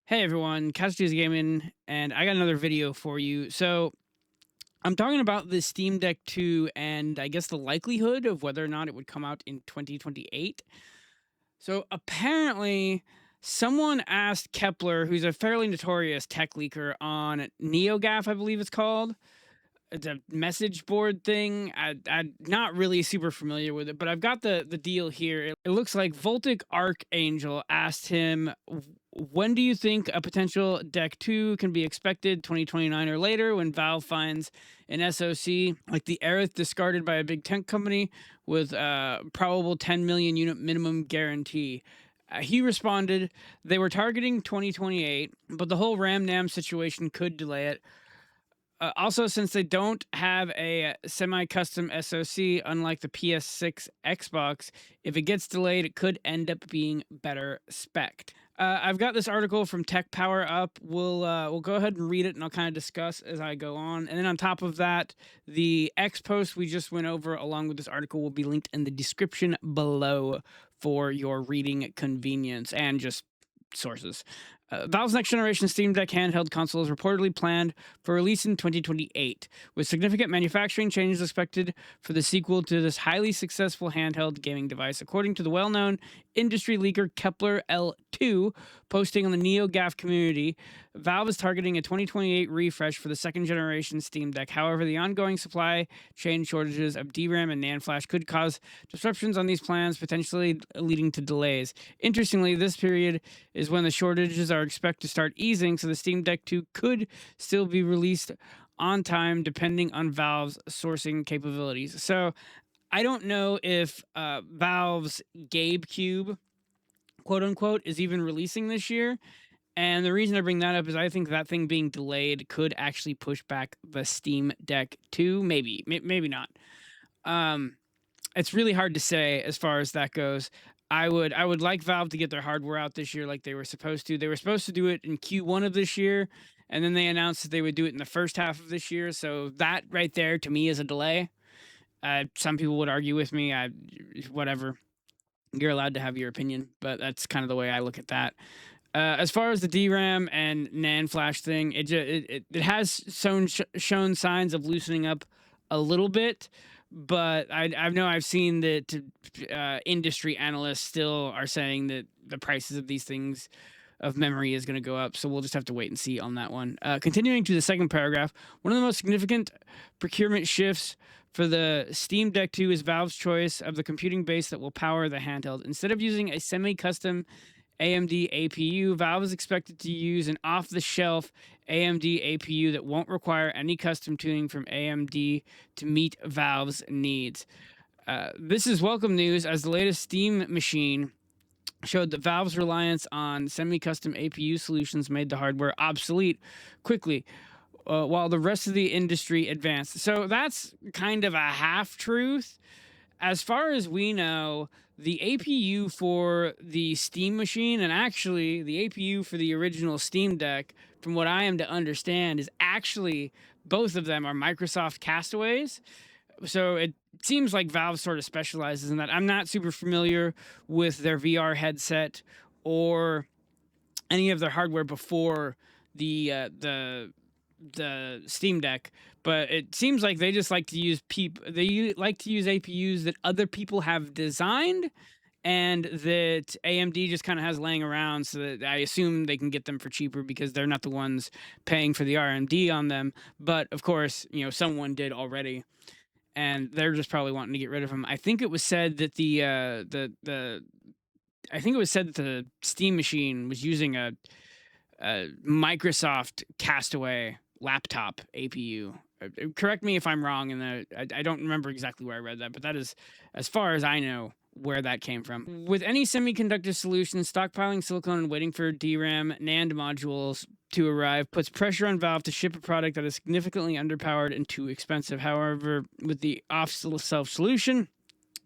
Hey everyone, Cassidy's Gaming, and I got another video for you. So I'm talking about the Steam Deck 2 and I guess the likelihood of whether or not it would come out in 2028. So apparently, someone asked Kepler, who's a fairly notorious tech leaker on NeoGAF, I believe it's called. It's a message board thing. I'm not really super familiar with it, but I've got the deal here. It looks like Voltic Archangel asked him, when do you think a potential Deck 2 can be expected, 2029 or later, when Valve finds an SoC like the Aerith discarded by a big tech company with a probable 10 million unit minimum guarantee? He responded, they were targeting 2028, but the whole RAM NAM situation could delay it. Also, since they don't have a semi-custom SoC, unlike the PS6 Xbox, if it gets delayed, it could end up being better spec'd. I've got this article from Tech Power up. We'll go ahead and read it, and I'll kind of discuss as I go on. And then on top of that, the X post we just went over, along with this article, will be linked in the description below for your reading convenience and just sources. Valve's next generation Steam Deck handheld console is reportedly planned for release in 2028, with significant manufacturing changes expected for the sequel to this highly successful handheld gaming device, according to the well-known industry leaker Kepler L2, posting on the NeoGAF community. Valve is targeting a 2028 refresh for the second generation Steam Deck. However, the ongoing supply chain shortages of DRAM and NAND flash could cause disruptions on these plans, potentially leading to delays. Interestingly, this period is when the shortages are expected to start easing, so the Steam Deck 2 could still be released on time depending on Valve's sourcing capabilities. So I don't know if Valve's Gabe Cube, quote unquote, is even releasing this year. And the reason I bring that up is I think that thing being delayed could actually push back the Steam Deck 2. Maybe not. Um, it's really hard to say as far as that goes. I would like Valve to get their hardware out this year like they were supposed to. They were supposed to do it in Q1 of this year, and then they announced that they would do it in the first half of this year. So that right there to me is a delay. Some people would argue with me. Whatever. You're allowed to have your opinion, but that's kind of the way I look at that. As far as the DRAM and NAND flash thing, it has shown signs of loosening up a little bit, but I know I've seen that industry analysts still are saying that the prices of these things of memory is going to go up. So we'll just have to wait and see on that one. Continuing to the second paragraph, one of the most significant procurement shifts for the Steam Deck 2 is Valve's choice of the computing base that will power the handheld. Instead of using a semi-custom AMD APU, Valve is expected to use an off-the-shelf AMD APU that won't require any custom tuning from AMD to meet Valve's needs. This is welcome news, as the latest Steam machine showed that Valve's reliance on semi-custom APU solutions made the hardware obsolete quickly, while the rest of the industry advanced. So that's kind of a half-truth. As far as we know, the APU for the Steam machine, and actually the APU for the original Steam Deck, from what I am to understand, is actually both of them are Microsoft Castaways. So it seems like Valve sort of specializes in that. I'm not super familiar with their VR headset or any of their hardware before the Steam Deck, but it seems like they just like to use like to use APUs that other people have designed and that AMD just kind of has laying around, so that I assume they can get them for cheaper because they're not the ones paying for the R&D on them. But of course, someone did already, and they're just probably wanting to get rid of them. I think it was said that the Steam machine was using a Microsoft Castaway laptop APU. Correct me if I'm wrong, and I don't remember exactly where I read that, but that is, as far as I know, where that came from. With any semiconductor solution, stockpiling silicon and waiting for DRAM NAND modules to arrive puts pressure on Valve to ship a product that is significantly underpowered and too expensive. However, with the off-the-shelf solution,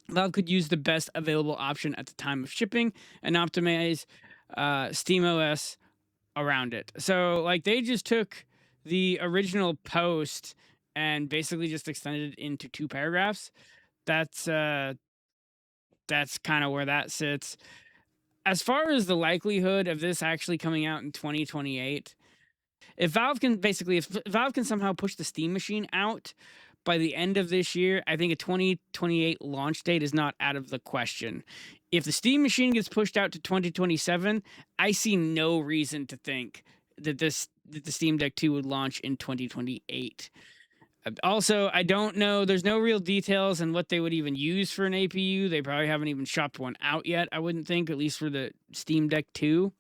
Valve could use the best available option at the time of shipping and optimize SteamOS around it. So like they just took the original post and basically just extended it into two paragraphs. That's kind of where that sits. as far as the likelihood of this actually coming out in 2028, if Valve can basically, if Valve can somehow push the Steam Machine out by the end of this year, I think a 2028 launch date is not out of the question. If the Steam Machine gets pushed out to 2027, I see no reason to think that the Steam Deck 2 would launch in 2028. Also, I don't know. There's no real details on what they would even use for an APU. They probably haven't even shopped one out yet, I wouldn't think, at least for the Steam Deck 2,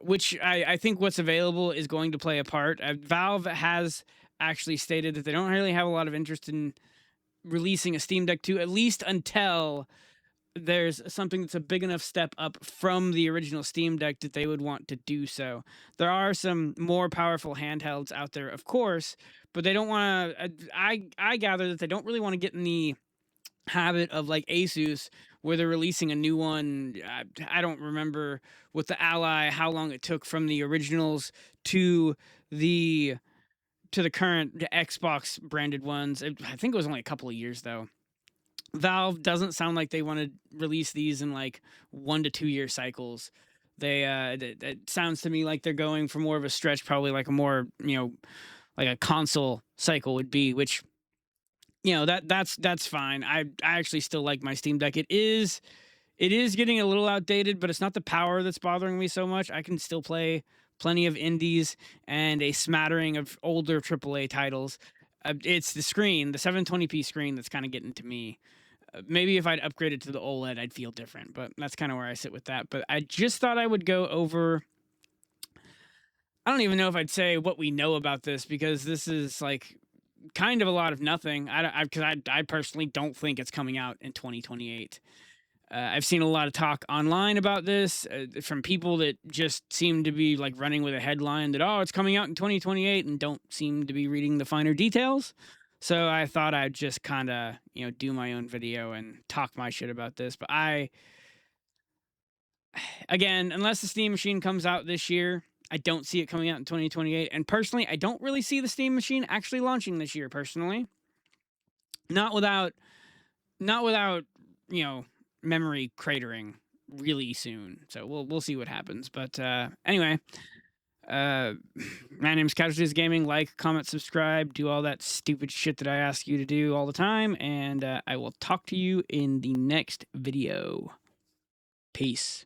which I think what's available is going to play a part. Valve has actually stated that they don't really have a lot of interest in releasing a Steam Deck 2, at least until there's something that's a big enough step up from the original Steam Deck that they would want to do so. There are some more powerful handhelds out there, of course, but they don't want to. I gather that they don't really want to get in the habit of like Asus, where they're releasing a new one. I don't remember with the Ally how long it took from the originals to the current Xbox branded ones. I think it was only a couple of years though. Valve doesn't sound like they want to release these in like 1 to 2 year cycles. It sounds to me like they're going for more of a stretch, probably like a more, like a console cycle would be, which, that's fine. I actually still like my Steam Deck. It is getting a little outdated, but it's not the power that's bothering me so much. I can still play plenty of indies and a smattering of older AAA titles. It's the screen, the 720p screen, that's kind of getting to me. Maybe if I'd upgraded to the OLED, I'd feel different, but that's kind of where I sit with that. But I just thought I would go over. I don't even know if I'd say what we know about this, because this is like kind of a lot of nothing. I personally don't think it's coming out in 2028. I've seen a lot of talk online about this from people that just seem to be like running with a headline that, oh, it's coming out in 2028, and don't seem to be reading the finer details. So I thought I'd just kind of, do my own video and talk my shit about this. But again, unless the Steam Machine comes out this year, I don't see it coming out in 2028. And personally, I don't really see the Steam Machine actually launching this year, personally. Not without, memory cratering really soon. So we'll see what happens. But anyway, my name's Casualties Gaming. Like, comment, subscribe, do all that stupid shit that I ask you to do all the time, and I will talk to you in the next video. Peace.